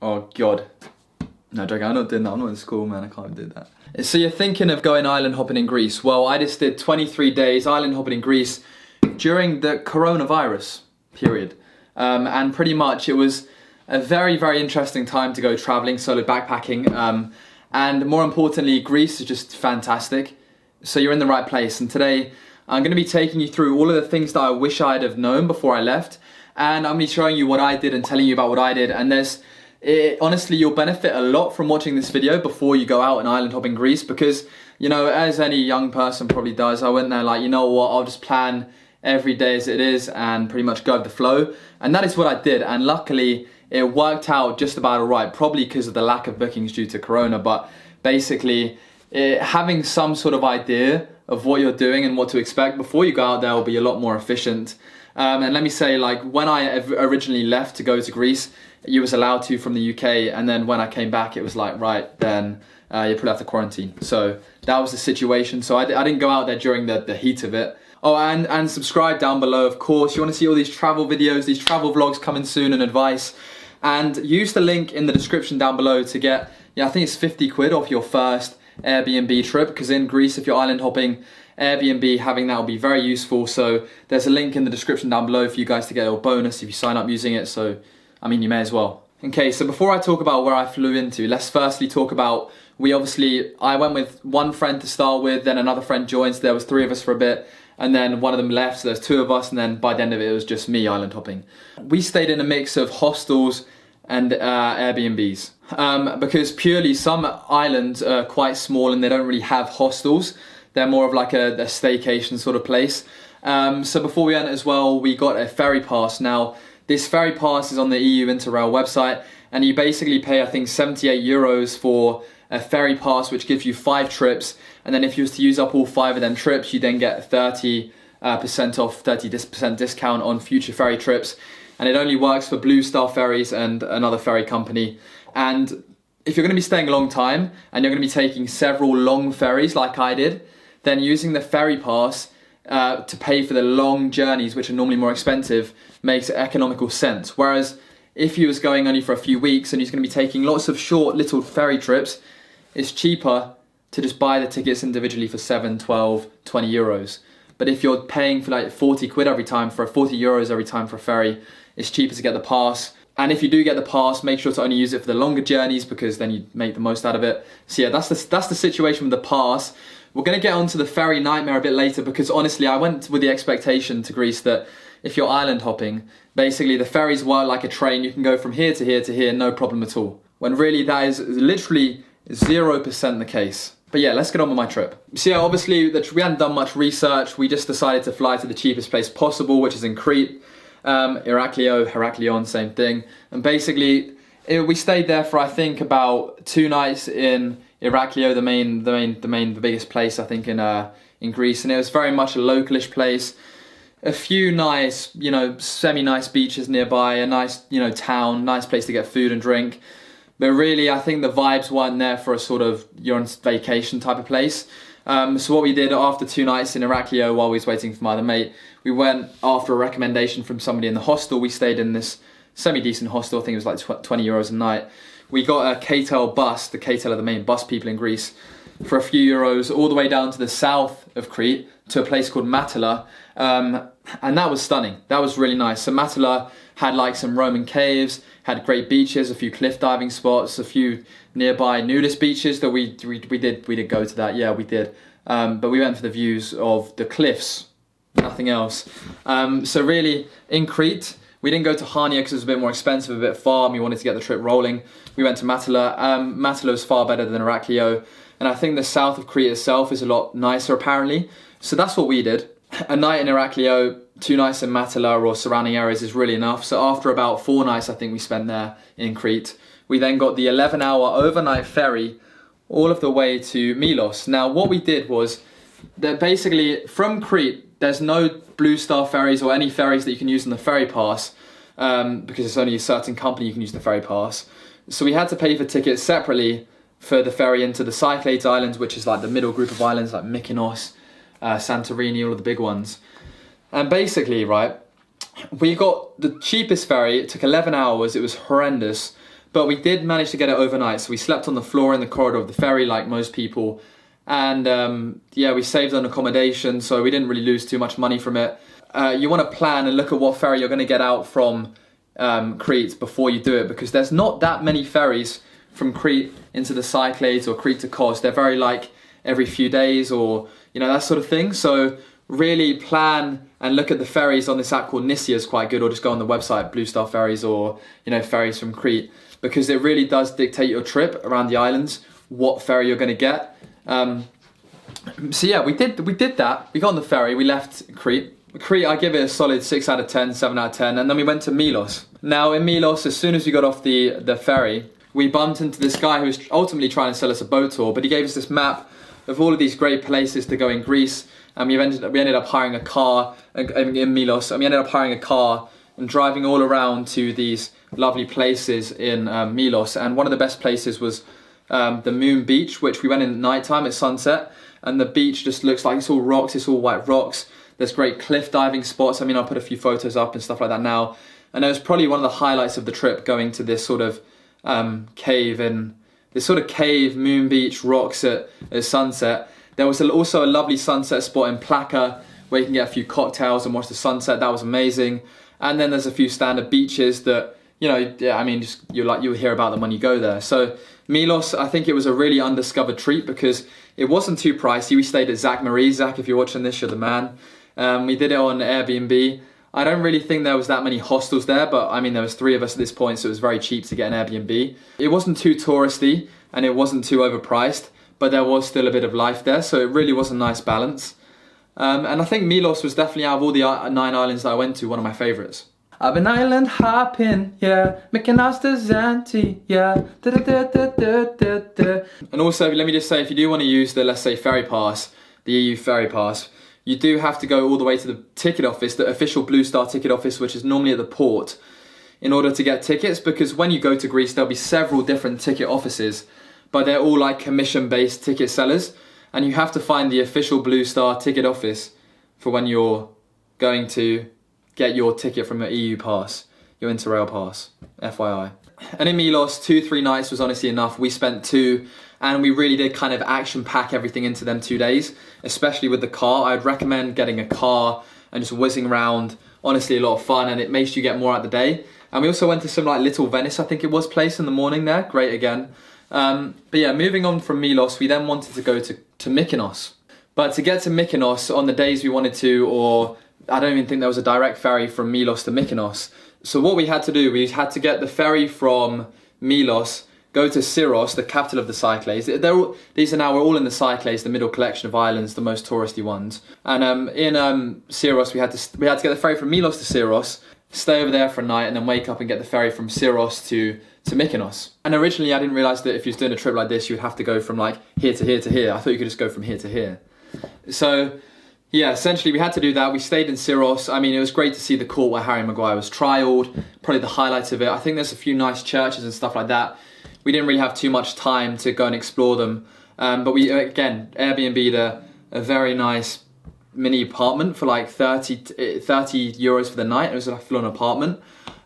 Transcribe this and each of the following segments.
Oh God. No, joking, I'm not doing that. I'm not in school, man. I can't do that. So you're thinking of going island hopping in Greece. Well, I just did 23 days island hopping in Greece during the coronavirus period. And pretty much it was a very, very interesting time to go traveling, solo backpacking. And more importantly, Greece is just fantastic. So you're in the right place. And today I'm going to be taking you through all of the things that I wish I'd have known before I left. And I'm going to be showing you what I did and telling you about what I did. And honestly, you'll benefit a lot from watching this video before you go out and island hop in Greece, because, you know, as any young person probably does, I went there like, you know what, I'll just plan every day as it is and pretty much go with the flow. And that is what I did. And luckily, it worked out just about all right, probably because of the lack of bookings due to Corona. But basically, having some sort of idea of what you're doing and what to expect before you go out there will be a lot more efficient. And let me say, like, when I originally left to go to Greece, you was allowed to from the UK, and then when I came back, it was like, right, then you probably have to quarantine. So that was the situation. So I didn't go out there during the heat of it. Oh, and subscribe down below, of course. You want to see all these travel videos, these travel vlogs coming soon, and advice. And use the link in the description down below to get, I think it's 50 quid off your first Air BnB trip, because in Greece, if you're island hopping, Air BnB, having that will be very useful. So there's a link in the description down below for you guys to get a little bonus if you sign up using it. So, I mean, you may as well. Okay, so before I talk about where I flew into, let's firstly talk about, I went with one friend to start with, then another friend joined, so there was 3 of us for a bit, and then one of them left, so there's 2 of us, and then by the end of it, it was just me island hopping. We stayed in a mix of hostels and Airbnbs, because purely some islands are quite small and they don't really have hostels. They're more of like a staycation sort of place. So before we went as well, we got a ferry pass. Now, this ferry pass is on the EU Interrail website, and you basically pay, I think, 78 euros for a ferry pass, which gives you 5 trips. And then if you was to use up all 5 of them trips, you then get 30% off, 30% discount on future ferry trips. And it only works for Blue Star Ferries and another ferry company. And if you're going to be staying a long time and you're going to be taking several long ferries like I did, then using the ferry pass to pay for the long journeys, which are normally more expensive, makes economical sense. Whereas if you was going only for a few weeks and you're going to be taking lots of short little ferry trips, it's cheaper to just buy the tickets individually for 7, 12, 20 euros. But if you're paying for like 40 quid every time, for 40 euros every time for a ferry, it's cheaper to get the pass. And if you do get the pass, make sure to only use it for the longer journeys, because then you make the most out of it. So yeah, that's the situation with the pass. We're going to get onto the ferry nightmare a bit later, because honestly, I went with the expectation to Greece that if you're island hopping, basically the ferries work like a train. You can go from here to here to here, no problem at all. When really that is literally 0% the case. But yeah, let's get on with my trip. So yeah, obviously we hadn't done much research. We just decided to fly to the cheapest place possible, which is in Crete. Heraklion, same thing. And basically, we stayed there for, I think, about 2 nights in Iraklio, the biggest place, I think, in Greece. And it was very much a localish place. A few nice, semi-nice beaches nearby, a nice, town, nice place to get food and drink. But really, I think the vibes weren't there for a sort of you're on vacation type of place. So what we did after 2 nights in Iraklio, while we was waiting for my other mate, we went after a recommendation from somebody in the hostel. We stayed in this semi-decent hostel. I think it was like 20 euros a night. We got a KTEL bus. The KTEL are the main bus people in Greece, for a few euros, all the way down to the south of Crete to a place called Matala. And that was stunning. That was really nice. So Matala had like some Roman caves, had great beaches, a few cliff diving spots, a few nearby nudist beaches that we did go to that. Yeah, we did. But we went for the views of the cliffs, nothing else. So really, in Crete, we didn't go to Hania because it was a bit more expensive, a bit far, and we wanted to get the trip rolling. We went to Matala. Matala is far better than Iraklio, and I think the south of Crete itself is a lot nicer apparently. So that's what we did. A night in Iraklio, 2 nights in Matala or surrounding areas is really enough. So after about 4 nights I think we spent there in Crete, we then got the 11-hour overnight ferry all of the way to Milos. Now what we did was that basically from Crete there's no Blue Star ferries or any ferries that you can use on the ferry pass, because it's only a certain company you can use the ferry pass. So we had to pay for tickets separately for the ferry into the Cyclades Islands, which is like the middle group of islands like Mykonos, Santorini, all of the big ones. And basically, right, we got the cheapest ferry. It took 11 hours. It was horrendous. But we did manage to get it overnight, so we slept on the floor in the corridor of the ferry like most people. And yeah, we saved on accommodation, so we didn't really lose too much money from it. You want to plan and look at what ferry you're going to get out from Crete before you do it, because there's not that many ferries from Crete into the Cyclades or Crete to Kos. They're very like every few days, or you know, that sort of thing. So really plan and look at the ferries on this app called Nissia is quite good, or just go on the website Blue Star Ferries, or you know, ferries from Crete, because it really does dictate your trip around the islands, what ferry you're going to get. So yeah, we did that. We got on the ferry, we left Crete. Crete, I give it a solid 6 out of 10, 7 out of 10, and then we went to Milos. Now in Milos, as soon as we got off the ferry, we bumped into this guy who was ultimately trying to sell us a boat tour, but he gave us this map of all of these great places to go in Greece, and we ended up hiring a car in Milos, and we ended up hiring a car and driving all around to these lovely places in Milos. And one of the best places was the Moon Beach, which we went in at night time at sunset, and the beach just looks like it's all rocks, it's all white rocks. There's great cliff diving spots. I mean, I'll put a few photos up and stuff like that now. And it was probably one of the highlights of the trip, going to this sort of cave Moon Beach rocks at sunset. There was also a lovely sunset spot in Plaka where you can get a few cocktails and watch the sunset. That was amazing. And then there's a few standard beaches that, you know, yeah, I mean, just you'll hear about them when you go there. So Milos, I think it was a really undiscovered treat because it wasn't too pricey. We stayed at Zach Marie. Zach, if you're watching this, you're the man. We did it on Air BnB. I don't really think there was that many hostels there, but I mean, there was 3 of us at this point, so it was very cheap to get an Airbnb. It wasn't too touristy and it wasn't too overpriced, but there was still a bit of life there, so it really was a nice balance. And I think Milos was definitely, out of all the 9 islands that I went to, one of my favourites. I've been island hopping, yeah, Mykonos to Zante, yeah, And also, let me just say, if you do want to use the, let's say, Ferry Pass, the EU Ferry Pass, you do have to go all the way to the ticket office, the official Blue Star ticket office, which is normally at the port, in order to get tickets, because when you go to Greece, there'll be several different ticket offices, but they're all like commission-based ticket sellers, and you have to find the official Blue Star ticket office for when you're going to get your ticket from your EU pass, your Interrail pass, FYI. And in Milos, 2-3 nights was honestly enough. We spent 2, and we really did kind of action pack everything into them 2 days, especially with the car. I'd recommend getting a car and just whizzing around. Honestly, a lot of fun, and it makes you get more out of the day. And we also went to some like Little Venice, I think it was, place in the morning there. Great again. But yeah, moving on from Milos, we then wanted to go to Mykonos. But to get to Mykonos on the days we wanted to, or I don't even think there was a direct ferry from Milos to Mykonos. So what we had to do, we had to get the ferry from Milos, go to Syros, the capital of the Cyclades. These are now, we're all in the Cyclades, the middle collection of islands, the most touristy ones. And in Syros, we had to get the ferry from Milos to Syros, stay over there for a night, and then wake up and get the ferry from Syros to Mykonos. And originally I didn't realise that if you was doing a trip like this, you'd have to go from like here to here to here. I thought you could just go from here to here. So yeah, essentially we had to do that. We stayed in Syros. I mean, it was great to see the court where Harry Maguire was trialled, probably the highlights of it. I think there's a few nice churches and stuff like that. We didn't really have too much time to go and explore them. But we, again, Airbnb'd a very nice mini apartment for like 30 euros for the night. It was like a full-on apartment.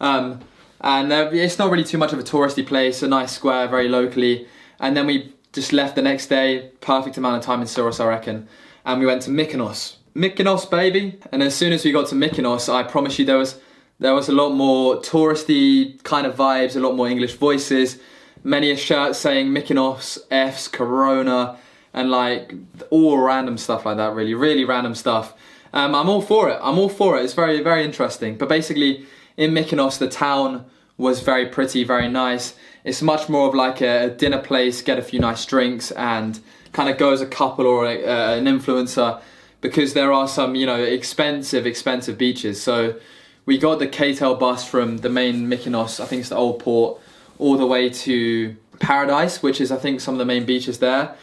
And it's not really too much of a touristy place, a nice square, very locally. And then we just left the next day, perfect amount of time in Syros, I reckon. And we went to Mykonos. Mykonos, baby! And as soon as we got to Mykonos, I promise you there was a lot more touristy kind of vibes, a lot more English voices, many a shirt saying Mykonos, F's, Corona, and like all random stuff like that, really random stuff. I'm all for it. It's very, very interesting. But basically, in Mykonos, the town was very pretty, very nice. It's much more of like a dinner place, get a few nice drinks, and kind of go as a couple or an influencer, because there are some, you know, expensive beaches. So we got the KTEL bus from the main Mykonos, I think it's the old port, all the way to Paradise, which is I think some of the main beaches there.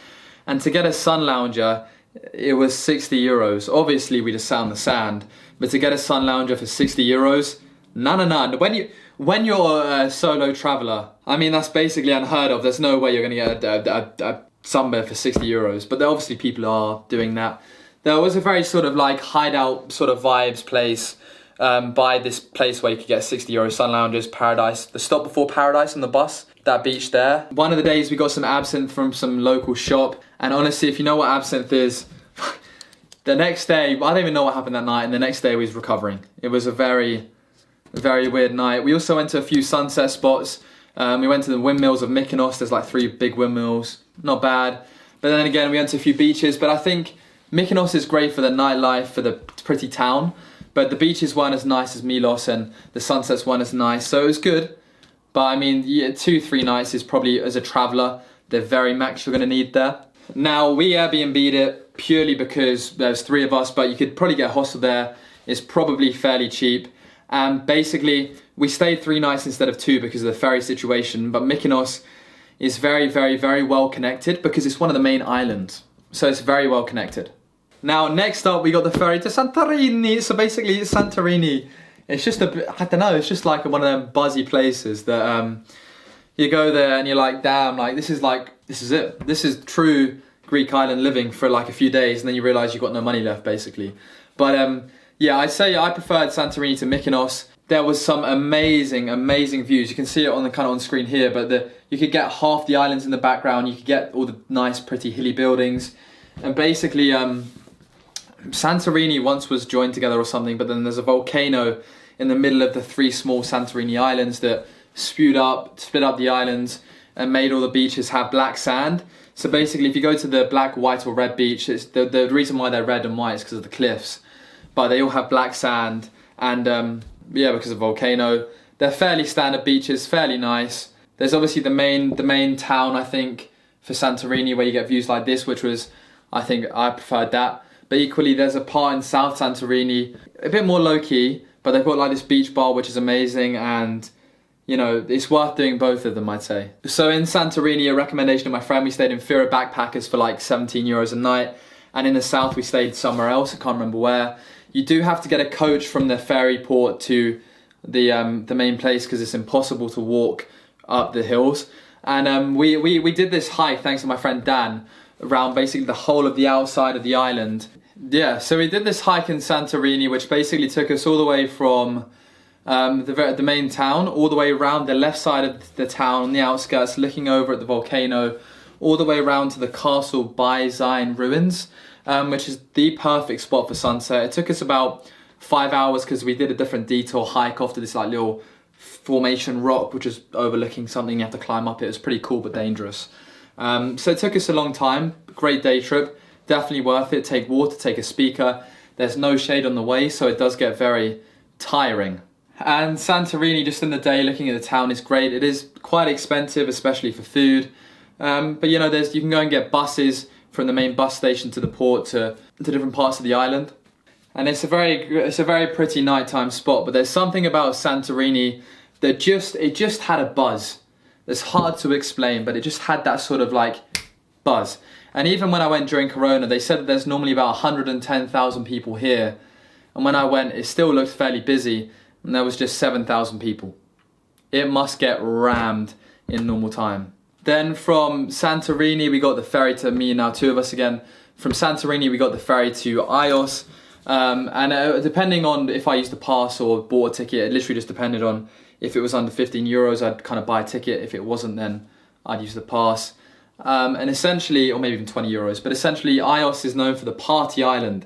And to get a sun lounger, it was 60 euros. Obviously we just sat on the sand, but to get a sun lounger for 60 euros, no. When you're a solo traveller, I mean, that's basically unheard of. There's no way you're going to get a sunbed for 60 euros, but obviously people are doing that. There was a very sort of like hideout sort of vibes place. by this place where you could get €60 sun lounges, Paradise, the stop before Paradise on the bus, that beach there. One of the days we got some absinthe from some local shop, and honestly, if you know what absinthe is, the next day, I don't even know what happened that night, and the next day we was recovering. It was a very weird night. We also went to a few sunset spots. We went to the windmills of Mykonos. There's like 3 big windmills, not bad. But then again, we went to a few beaches, but I think Mykonos is great for the nightlife, for the pretty town, but the beaches weren't as nice as Milos, and the sunsets weren't as nice, so it was good. But I mean, 2-3 nights is probably, as a traveller, the very max you're going to need there. Now, we Airbnb'd it purely because there's 3 of us, but you could probably get a hostel there. It's probably fairly cheap. And basically, we stayed 3 nights instead of 2 because of the ferry situation, but Mykonos is very well connected because it's one of the main islands. So it's very well connected. Now, next up, we got the ferry to Santorini. So basically, Santorini, it's just I don't know, it's just like one of them buzzy places that you go there and you're like, damn, like this is it. This is true Greek island living for like a few days, and then you realize you've got no money left, basically. But yeah, I'd say I preferred Santorini to Mykonos. There was some amazing views. You can see it on the kind of on screen here, but you could get half the islands in the background. You could get all the nice, pretty hilly buildings, and basically, Santorini once was joined together or something. But then there's a volcano in the middle of the 3 small Santorini islands that split up the islands and made all the beaches have black sand. So basically, if you go to the black, white, or red beach, it's the reason why they're red and white is because of the cliffs, but they all have black sand and. Yeah, because of volcano. They're fairly standard beaches, fairly nice. There's obviously the main town, I think, for Santorini where you get views like this, which was, I think I preferred that. But equally, there's a part in South Santorini, a bit more low-key, but they've got like this beach bar, which is amazing, and you know, it's worth doing both of them, I'd say. So in Santorini, a recommendation of my friend, we stayed in Ferry Backpackers for like €17 a night, and in the south we stayed somewhere else, I can't remember where. You do have to get a coach from the ferry port to the main place because it's impossible to walk up the hills. And we did this hike, thanks to my friend Dan, around basically the whole of the outside of the island. Yeah, so we did this hike in Santorini, which basically took us all the way from the main town, all the way around the left side of the town, on the outskirts, looking over at the volcano, all the way around to the castle Byzine ruins. Which is the perfect spot for sunset. It took us about 5 hours because we did a different detour hike off to this like little formation rock, which is overlooking something you have to climb up. It was pretty cool but dangerous. So it took us a long time. Great day trip, definitely worth it. Take water, take a speaker. There's no shade on the way, so it does get very tiring. And Santorini, just in the day, looking at the town is great. It is quite expensive, especially for food. But you know, you can go and get buses from the main bus station to the port to different parts of the island, and it's a very pretty nighttime spot. But there's something about Santorini that it just had a buzz. It's hard to explain, but it just had that sort of like buzz. And even when I went during Corona, they said that there's normally about 110,000 people here, and when I went, it still looked fairly busy, and there was just 7,000 people. It must get rammed in normal time. Then from Santorini, we got the ferry to me and now 2 of us again. From Santorini, we got the ferry to Chios. And depending on if I used the pass or bought a ticket, it literally just depended on if it was under €15, I'd kind of buy a ticket. If it wasn't, then I'd use the pass. And essentially, or maybe even €20, but essentially Chios is known for the party island.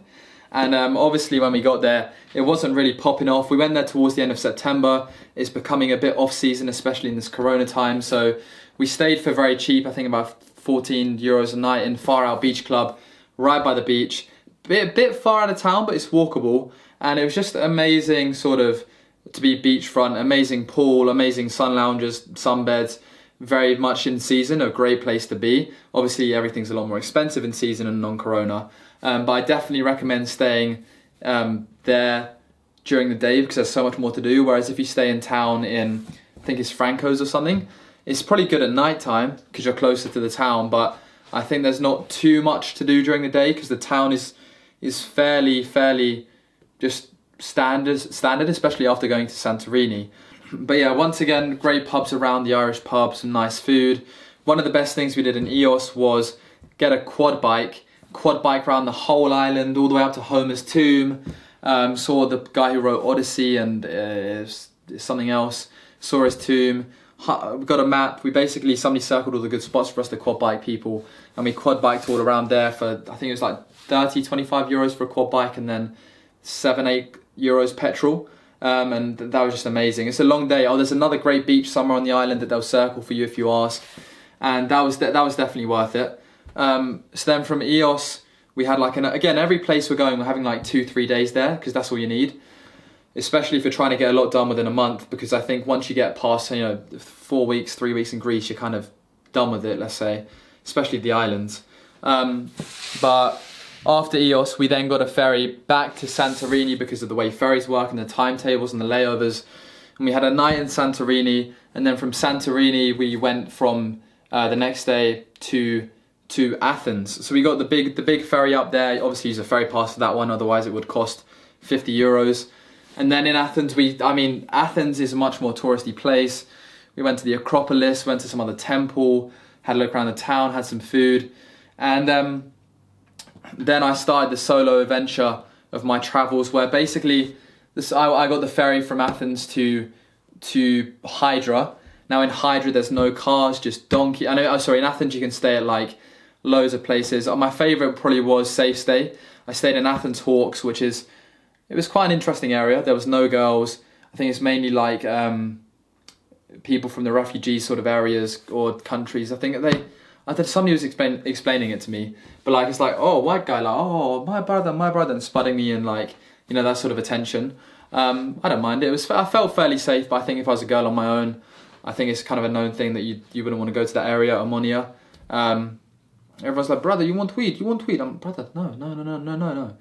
And obviously when we got there, it wasn't really popping off. We went there towards the end of September. It's becoming a bit off-season, especially in this Corona time. So we stayed for very cheap, I think about €14 a night in Far Out Beach Club, right by the beach. Bit far out of town, but it's walkable. And it was just amazing sort of to be beachfront, amazing pool, amazing sun lounges, sunbeds, very much in season, a great place to be. Obviously everything's a lot more expensive in season and non-Corona. But I definitely recommend staying there during the day because there's so much more to do. Whereas if you stay in town in, I think it's Franco's or something, it's probably good at night time because you're closer to the town, but I think there's not too much to do during the day because the town is fairly just standard, especially after going to Santorini. But yeah, once again, great pubs around, the Irish pub, some nice food. One of the best things we did in Chios was get a quad bike around the whole island, all the way up to Homer's tomb. Saw the guy who wrote Odyssey and something else. Saw his tomb. We got a map. Somebody circled all the good spots for us, the quad bike people, and we quad biked all around there for, I think it was like 25 euros for a quad bike, and then 8 euros petrol. And that was just amazing. It's a long day. Oh, there's another great beach somewhere on the island that they'll circle for you if you ask, and that was definitely worth it. So then from Ios, we had like again, every place we're going, we're having like 2-3 days there, because that's all you need. Especially if you're trying to get a lot done within a month, because I think once you get past 4 weeks, 3 weeks in Greece, you're kind of done with it, let's say, especially the islands. But after Ios, we then got a ferry back to Santorini because of the way ferries work and the timetables and the layovers. And we had a night in Santorini, and then from Santorini we went from the next day to Athens. So we got the big ferry up there. Obviously use a ferry pass for that one, otherwise it would cost 50 euros. And then in Athens, Athens is a much more touristy place. We went to the Acropolis, went to some other temple, had a look around the town, had some food. And then I started the solo adventure of my travels, where basically I got the ferry from Athens to Hydra. Now in Hydra, there's no cars, just donkey. In Athens you can stay at like loads of places. My favorite probably was Safe Stay. I stayed in Athens Hawks, it was quite an interesting area. There was no girls. I think it's mainly like people from the refugee sort of areas or countries. I think somebody was explaining it to me, but like it's like, oh, white guy, like, oh, my brother, and spudding me and like, that sort of attention. I don't mind it. I felt fairly safe, but I think if I was a girl on my own, I think it's kind of a known thing that you wouldn't want to go to that area, Ammonia. Everyone's like, brother, you want weed? I'm brother, no.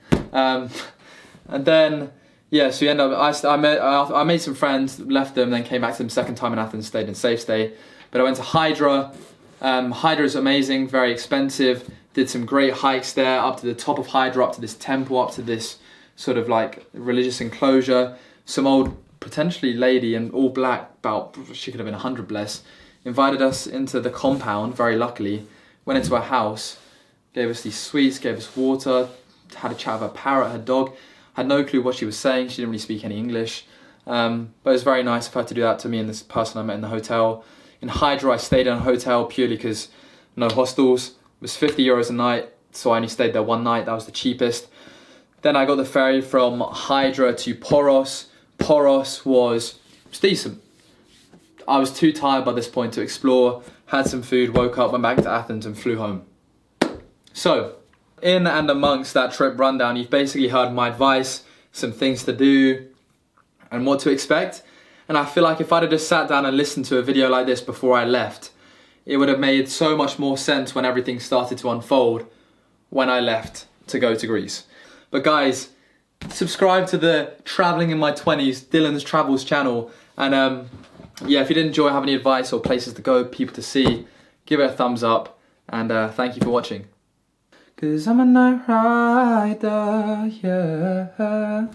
And then, yeah, so we ended up, I made some friends, left them, then came back to them second time in Athens, stayed in Safe Stay. But I went to Hydra. Hydra is amazing, very expensive. Did some great hikes there, up to the top of Hydra, up to this temple, up to this sort of like religious enclosure. Some old, potentially lady in all black, she could have been 100 bless, invited us into the compound, very luckily. Went into her house, gave us these sweets, gave us water, had a chat with her parrot, her dog. Had no clue what she was saying. She didn't really speak any English. But it was very nice of her to do that to me and this person I met in the hotel. In Hydra, I stayed in a hotel purely because no hostels. It was 50 euros a night, so I only stayed there one night. That was the cheapest. Then I got the ferry from Hydra to Poros. Poros was decent. I was too tired by this point to explore. Had some food, woke up, went back to Athens and flew home. So, in and amongst that trip rundown, you've basically heard my advice, some things to do, and what to expect. And I feel like if I'd have just sat down and listened to a video like this before I left, it would have made so much more sense when everything started to unfold when I left to go to Greece. But guys, subscribe to the Traveling in My 20s, Dylan's Travels channel. And yeah, if you did enjoy, have any advice or places to go, people to see, give it a thumbs up. And thank you for watching. 'Cause I'm a night rider, yeah.